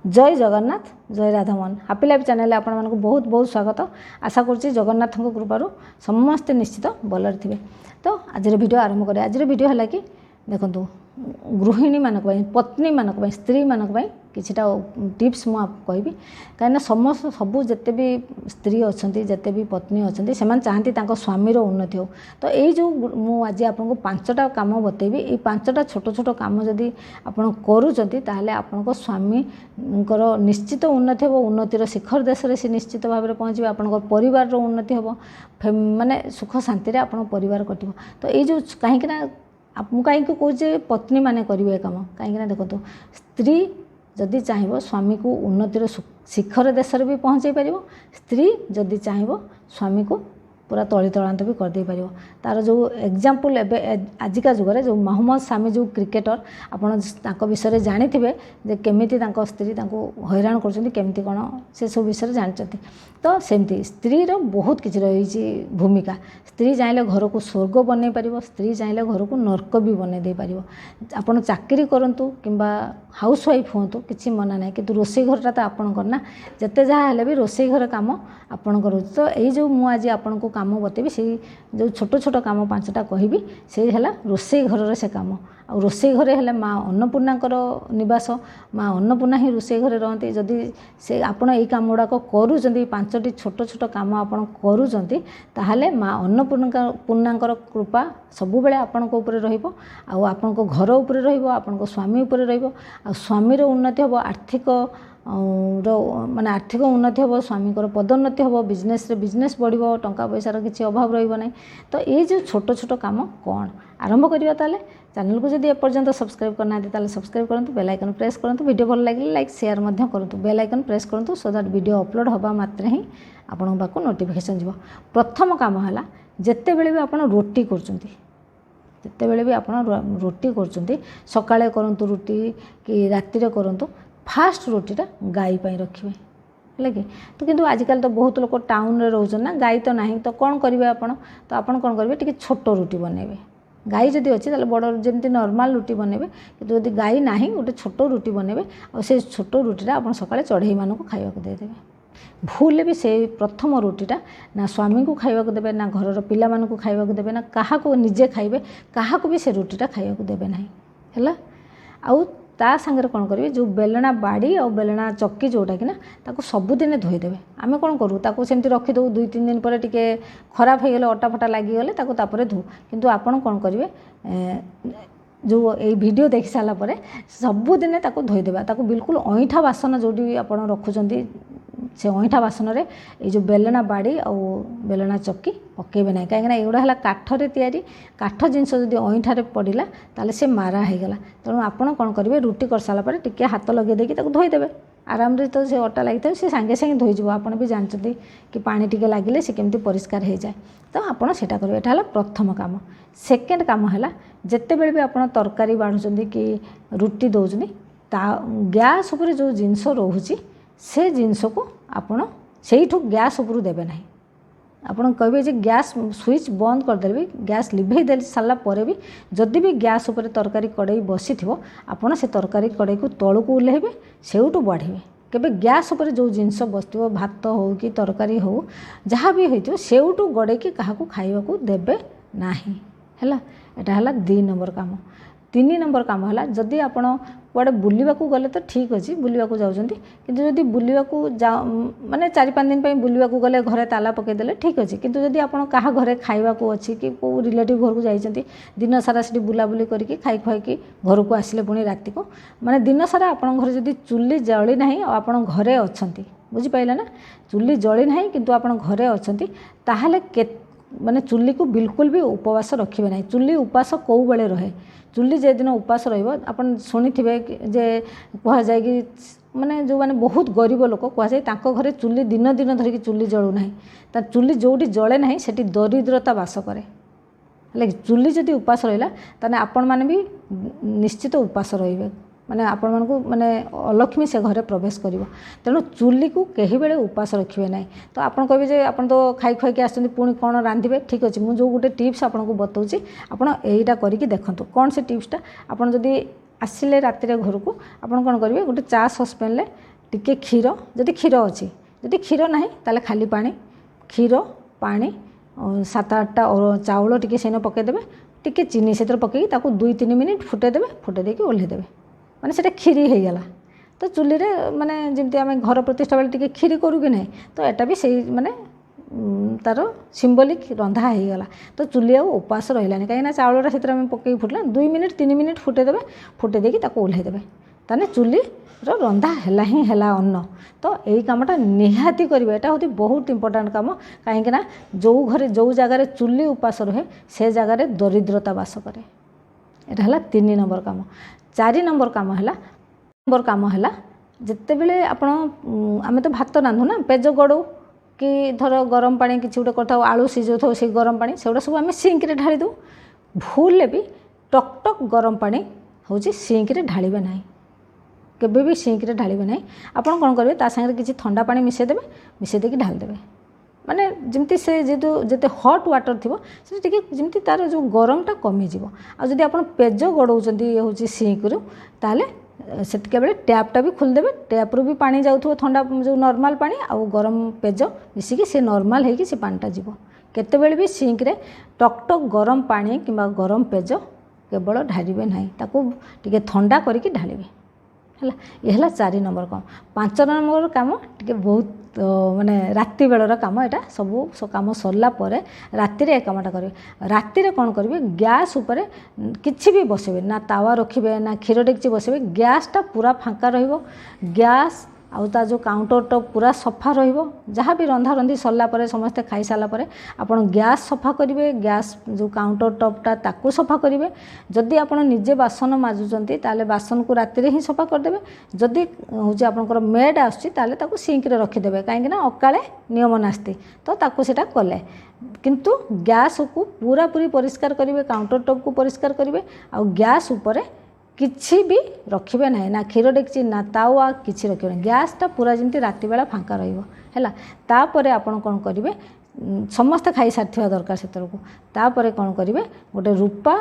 जय जगन्नाथ जय Radhamohan happy life channel आपण मानक बहुत बहुत स्वागत। आशा करुच्ची जगन्नाथ कृपारू समस्ते निश्चित भलरे थे। तो आज वीडियो आरंभ करें। आज वीडियो है कि देखो गृहिणी मानक पत्नी मानक स्त्री मानक किछिटा टिप्स मु कहबी कहीं समस्त सबू जिते भी स्त्री अच्छा जिते भी पत्नी अच्छा से चाहती स्वामीर उन्नति हो। तो यही जो मुझे आपको 5टा काम बतेबी ये 5टा छोट छोट कम जदि आप करूँ आपन स्वामी निश्चित उन्नति हो। उन्नतिर शिखर देश में सी निश्चित भाव में पहुँचे आप परिवार उन्नति हो माने सुख शांति आप परिवार कटो। तो ये जो कहीं कहीं कहे पत्नी माने करेंगे काम कहीं देखो स्त्री जदि चाहिए स्वामी को उन्नतिर शिखर देश भी पहुँचे पार स्त्री जदि चाहिए स्वामी को पूरा तली तलांत भी करदे पार। तार जो एग्जाम्पल एवं आजिका जुगे जो मोहम्मद शामी जो क्रिकेटर आप विषय में जानी जे केमी स्त्री हैरान करमती कौन से सब विषय जानते। तो सेमती स्त्री बहुत किसी रही भूमिका। स्त्री चाहिए घर को स्वर्ग बनई पार स्त्री चाहिए घर को नर्क भी बनई दे पार। आपड़ चाकरी करूँ कि हाउस वाइफ हूँ कि मना ना कि रोसई घरटा तो आपणकर ना जिते जहाँ भी रोसई घर कम आपणकर। तो यही जो मुझे आपन को काम बतेबी से जो छोट छोट काम 5टा कहबी से है रोसई घर से काम। आ रोसई घरे है माँ अन्नपूर्णाकर निवास माँ अन्नपूर्णा ही रोसई घरे रहती। जदि से आपण यही काम गुड़ाक करूँ 5टी छोट छोट काम आपड़ करूँ माँ अन्नपूर्णाकर कृपा सबु बेले आपण रहिबो। आपण घर उपर रहिबो आपण स्वामी उपर रहिबो। आ स्वामीर उन्नति हो आर्थिक माने आर्थिक उन्नति हो स्वामी पदोन्नति हो बिजनेस बढ़िबो टंका पैसार किसी अभाव रहिबो नहीं। तो ये जो छोट छोट काम कौन आरंभ करिया ताले चैनल को जदि एपर्यंत सब्सक्राइब करना ताले सब्सक्राइब करंतु बेल आइकन प्रेस करंतु वीडियो भल लगे लाइक शेयर मध्य करंतु बेल आइकन प्रेस करंतु सो दैट वीडियो अपलोड होबा मात्र ही आपन पाको नोटिफिकेशन जीवो। प्रथम काम है जेते बेले भी आपन रोटी करचुंती जेते बेले भी आपन रोटी करचुंती सकाळे करंतु रोटी कि राति रे करंतु फास्ट रोटीटा गाई पाई रखिए है कि। तो किंतु आजिकल तो बहुत लोग टाउन रे रोचन ना गाई तो नहीं तो कौन करेंगे आपन तो आपन कौन करेंगे टी छोट रोटी बनइबे। गाई जदि अच्छी बड़ जमी नॉर्मल रोटी बनइबे कि जदि गाई ना गोटे छोट रोटी बनइबे और से छोट रोटीटा आप सकाळे चढ़ई मानक खाइबा देदेबे। भूल भी से प्रथम रोटीटा ना स्वामी को खाइबा देबे ना घर पिला मानक खाइबा देबे ना क्या निजे खाइबे क्या भी से रोटीटा खाइबा देबे नहीं है। आउ ता सांगे कौन करेंगे जो बेलना बाड़ी और बेलना चक्की जोटा कि ताको सबुदिन धोईदेवे। आम कौन करूँ ताको सेमती रखीदे 2-3 दिन पर टिके खराब हो गले अटा फटा लगिगले तापर धो। किंतु आपन कौन करेंगे जो ये वीडियो देख सारापर सबुदिन ताको धोईदेवा। ताको बिल्कुल अईठा बासन जो आप रखुंट से अईठा बासन रे ये जो बेलना बाड़ी और बेलना चक्की पकेबे ना कहीं एगुड़ा है काठरे तैयारी काठ जिनस जब अईठारे पड़ा ताले से मारा होगला। तेणु आपड़ कौन करेंगे रुटी कर सारापर टिके हाथ लगे देकी धोईदेवे आराम रे। तो से अटा लगी था सी सांगे सांगे धोईज आप भी जानते कि पानी टिके लगिले से केमती परिष्कार हो जाए। तो आपड़ से करेंगे यहाँ प्रथम काम। सेकेंड काम है जिते बेले भी आप तरकारी बाढ़ुं कि रुटी दौरान गैस उपर जो जिनस रोचे से जिनस को आपण से गैस उपर देवे ना। आपड़ कहे जे गैस स्विच बंद करदे गैस लिभे दे सारापर भी जदि भी गैस उपर तरकारी कड़े बसी थो आपड़ से तरकारी कड़े को तलू को ओह्लैबे सेउटू बढ़े। केबे गैस उपर जो जिनस बसो भात हो कि तरकारी हो जहाँ भी होइथिबो सेउटू गड़े कि क्या खाइबा को देबे नाही है। एटा है 2 नंबर काम। 3 नंबर काम है जदि आप कुआड़े बुलवाक गले तो ठीक अच्छे बुलवाक जाऊँगी किंतु जदि बुलवाक जा माने 4-5 दिन बुलवाक गले घरे ताला पकईदे ठीक अच्छे। किंतु जदि आप क्या घरे खाइबाक अच्छी कि कौ रिलेटिव घर को जाइए दिन सारा से बुलाबुली करके खाई खुआई घर को आसिले पुणी राति को माने दिन सारा आप घर जदि चुली जली ना आप घरे अच्छा बुझीपारे ना चुली जली ना किंतु आप घरे अच्छा ताहले माने चुली को बिल्कुल भी उपवास रखिए ना। चुली उपास कौ बेले रहे चुली जे दिन उपास रन शुणी थे जे कह जाए कि माने जो माने बहुत गरीब लोक कहुए घरे चुली दिन दिन धरिकी चुली जलू ना चुली जोटी जले ना से दरिद्रता बास करे है। चुली जदि उपास रहा ताने आपण मैंने भी निश्चित उपास रे माने आपण मानकु माने अलक्ष्मी से घरे प्रवेश करिवो। तेणु चुली को कहीं बेले उपास रखिए ना। तो आपन कहबे जे आपन तो खाई खुआई आसछन्ती पुणी कौन रांधिबे ठीक अच्छे मुझे जो गोटे टिप्स आपन को बताऊँगी आपन एटा करिकी देखंतु कौन से टिप्सटा आपन जदि आसिले राति घर को आपन कौन करेंगे गोटे चा ससपेन टिके क्षीर जदि क्षीर अच्छी जदि क्षीर ना ताले खाली पानी क्षीर पानी 7-8टा चाउल टिके सेन पकईदेवे टिके चीनी से पकई 2-3 मिनिट फुटेदेवे फुटेदे ओल्हेदेवे माने सेटा खीरी हो गला। तो चुली रे माने जमती आम घर प्रतिष्ठा बेले टिके खीरी करू कि नहीं तो एटा भी सही माने तार सिम्बोलिक रंधा हो गला। तो चुली आ उपास रहा कहीं चाउलटा से पकई फुटला 2 मिनिट 3 मिनिट फुटेदेवे फुटेदेकी ओल्हेदेवे ताने चुली रंधा है ही है अन्न। तो यही कामटा निहाती करेंगे यहाँ हूँ बहुत इंपोर्टाट कम कहीं जो घरे जो जगार चुली उपास रहे से जगार दरिद्रता बास करे। यहाँ है 3 नंबर काम। 4 नंबर काम है जिते बड़े आम तो भात रांधु ना पेज गड़ू कि धर गरम पानी कि गोटे कर आलू सीझे थे से गरम पानी से सब आम सिंक्रे ढाली दू भूल भी टक टक गरम पानी हूँ सिंक्रे ढालिबे ना केबे भी सिंक्रे ढालिबे ना। आपन कौन करेंगे ता संगे किसी ठंडा पानी मिसेदेवे मिसेदेकी ढालिदेवे माने जमती से जेतु जिते हट वाटर थी से जमती तार जो गरमटा कमिज आदि आप पेज गड़ौंट हूँ सिंक्रु ताले सेटके बेले टैपटा भी खोलदेवे टैप्रु भी पानी जाऊँ ठंडा जो नॉर्मल पानी आउ गरम पेज मिसिकी से नॉर्मल होगी से पानीटा जीव केतेबेले भी सिंक्रे टक टक गरम पानी कि गरम पेज केवल ढालिबे ना ताकू टिके ठंडा करके ढालिबे है। ये है 4 नंबर काम। 5 नंबर काम टे बहुत माने राति बेलर काम यहाँ सब कम सरला राति रे कामटा करेंगे। राति कौन करेंगे गैस उपर किसी भी बसेबे ना तावा रखिए ना क्षीर डेक्ची बसेबे गैसटा पूरा फांका रहिबो गैस आउता जो काउंटर टॉप पूरा सफा रहिबो जहाँ भी रंधा रंधी सरला समस्ते खाई सारा पर आपन गैस सफा करेंगे गैस जो काउंटर टॉपटा ताकू सफा करेंगे। जदि आपन निजे बासन माजुचंती ताले बासन को राति रे ही सफा करदेवे जदि हूँ आपंकर मेड आसुची ताकू सिंक्रे रखिदेवे कहीं अकाले नियम नास्ती तो ताकू सेटा कले किंतु गैस को पूरा पूरी परिष्कार करेंगे काउंटर टॉप को परिष्कार करेंगे आ गैस उपरे किछि भी रखिबे ना ना क्षीर डेक्ची ना तावा किछि रखिबे गैसटा पूरा जमती राति बेला फांका रहिबो हैला। तापरे आपण कोन करिवे समस्त खाई सारथिबा दरकार सेतरको तापरे कोन करिवे गोटे रूपा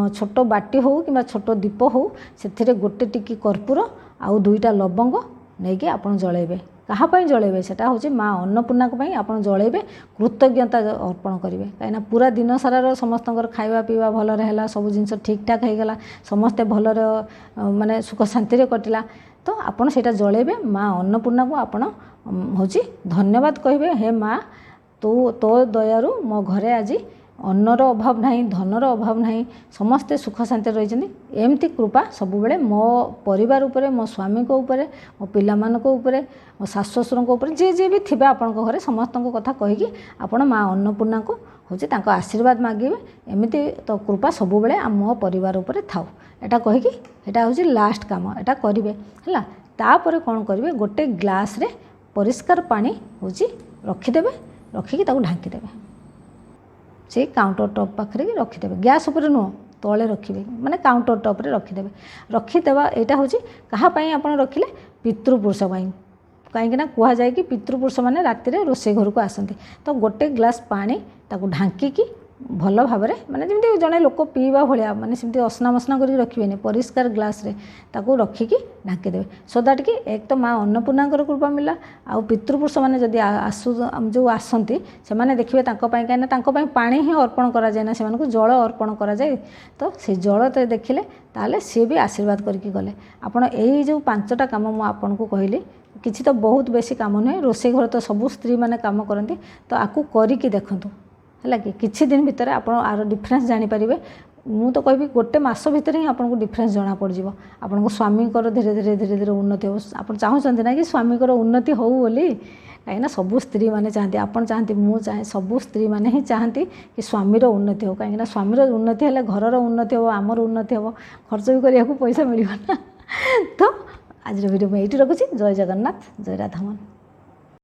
छोट बाटी हो कि छोट दीप हो सेथिरे गोटे टिकी कर्पूर आउ 2टा लवंग नेकी आपण जळेबे कहाँ पाई जळेबे सेटा होची माँ अन्नपूर्णा को पाई आपण जळेबे कृतज्ञता अर्पण करेंगे कहीं पूरा दिन सारा समस्तंकर खाଇବା पीवा भल रहा सब जिनस ठीक ठाक हो गला समस्ते भल माने सुख शांति कटिला तो आपण सेटा जळेबे माँ अन्नपूर्णा को आपण होची धन्यवाद कहिबे हे माँ तो दयारु मो घरे आज अन्नर अभाव नहीं धनर अभाव नहीं समस्ते सुख शांति रही एमती कृपा सब बेले मो परिवार उपरे मो स्वामी को उपरे मो पिला मानक उपरे मो सासु ससुर ऊपर जे जे भी थिबे आपन घरे समस्त कथा कहीकि आपण माँ अन्नपूर्णा को होची तांको आशीर्वाद मागिबे एमती तो कृपा सब बेले मो परिवार उपरे थाउ एटा कहीकि एटा होची लास्ट काम एटा करिवे हैला। तापर कोन करिवे गोटे ग्लास रे परिष्कार पानी होची रखिदेबे रखिकि ताको ढांकी देबे से काउंटर टॉप पाखे रखिदेवे गैस उपर नुह तले रखिए माने काउंटर टॉप रे रखिदेवे रखिदेवा यहाँ हूँ कहाँपाई आप रखिले पितृपुरुष कहीं कह जाए कि पितृपुरुष मैंने राति रोषे घर को आसती तो गोटे ग्लास पानी ताको ढांकी भल भाव माने जमी जड़े लोक पीवा भाया माने सेमती असना मसना कर रखिए परिष्कार ग्लास रे ताको रखिकी ढांकीदेवे सो दैट कि एक तो माँ अन्नपूर्णा कृपा मिला आउ पितृपुरुष मैंने जदि आसु जो आसती से मैंने देखिए कहीं पानी ही अर्पण करा जाए ना से जल अर्पण करा जाए तो से जल तो देखिले ताले सी भी आशीर्वाद करके गले आपण यही जो 5टा काम मुझे आपन को कहली किसी तो बहुत बेसी काम नुहे रोषे घर तो सबू स्त्री मैंने काम करती तो आपको करके देखूँ है कि किसी दिन भितर आप आर डिफरेन्स जानीपारे मु तो कहि गोटे मास भितर ही आपको डिफरेन्स जना पड़ो आपन स्वामी धीरे धीरे धीरे धीरे उन्नति हो आप चाहते ना कि स्वामी उन्नति हो बोली कहीं सबू स्त्री मैंने चाहती आपन चाहती मु चाहे सबू स्त्री मैंने ही चाहती कि स्वामी उन्नति हो कहीं स्वामी उन्नति है घर उन्नति हो आमर उन्नति हो खर्च भी करने पैसा मिलना तो आज वीडियो मैं ये रखुच्छी जय जगन्नाथ जय राधामोहन।